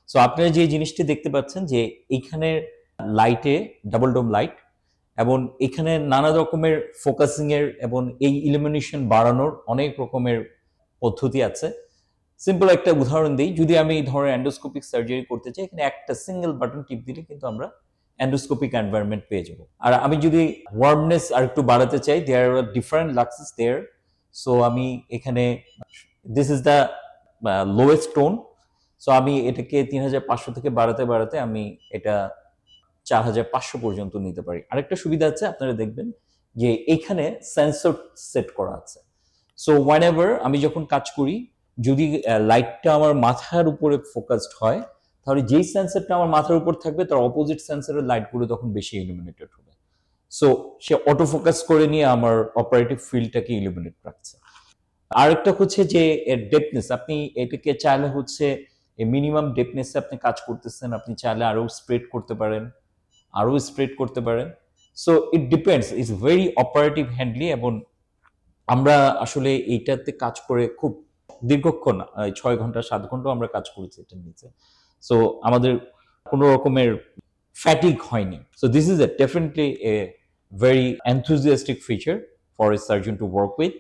So আপনারা যে জিনিসটি দেখতে পাচ্ছেন যে এইখানে লাইটে ডাবল ডোম লাইট এবং এখানে নানা রকমের ফোকাসিং এর এবং এই ইলুমিনেশন বাড়ানোর অনেক রকমের পদ্ধতি আছে। সিম্পল একটা উদাহরণ দিই, যদি আমি ধরেন এন্ডোস্কোপিক সার্জারি করতে চাই, এখানে একটা সিঙ্গেল বাটন টিপ দিলে কিন্তু আমরা এন্ডোস্কোপিক এনভায়রনমেন্ট পেয়ে যাব। আর আমি যদি ওয়ার্মনেস আর একটু বাড়াতে চাই, দেয়ার আর ডিফারেন্ট লাক্সেস দেয়ার। সো আমি এখানে this is the lowest tone. So আমি এটাকে 3500 থেকে বাড়াতে বাড়াতে আমি এটা 4500 পর্যন্ত নিতে পারি। আরেকটা সুবিধা আছে, আপনারা দেখবেন যে এইখানে সেন্সর সেট করা আছে। সো ওয়ান এভার আমি যখন কাজ করি, যদি লাইটটা আমার মাথার উপরে ফোকাসড হয়, তাহলে যেই সেন্সরটা আমার মাথার উপর থাকবে তার অপোজিট সেন্সরের লাইটগুলো তখন বেশি ইলুমিনেটেড হবে। সো সে অটো ফোকাস করে নিয়ে আমার অপারেটিভ ফিল্ডটাকে ইলুমিনেট রাখছে। আরেকটা হচ্ছে যে এর ডেপনেস, আপনি এটাকে চাইলে হচ্ছে মিনিমাম ডেপনেসে আপনি কাজ করতেছেন, আপনি চাইলে আরো স্প্রেড করতে পারেন, আরো স্প্রেড করতে পারেন। So it depends, it's very operative handily. এবং আমরা আসলে এইটাতে কাজ করে খুব দীর্ঘক্ষণ 6 ঘন্টা 7 ঘন্টা আমরা কাজ করেছি এটার নিচে। সো আমাদের কোনো রকমের ফ্যাটিক হয়নি। So this is definitely A very enthusiastic feature for a surgeon to work with.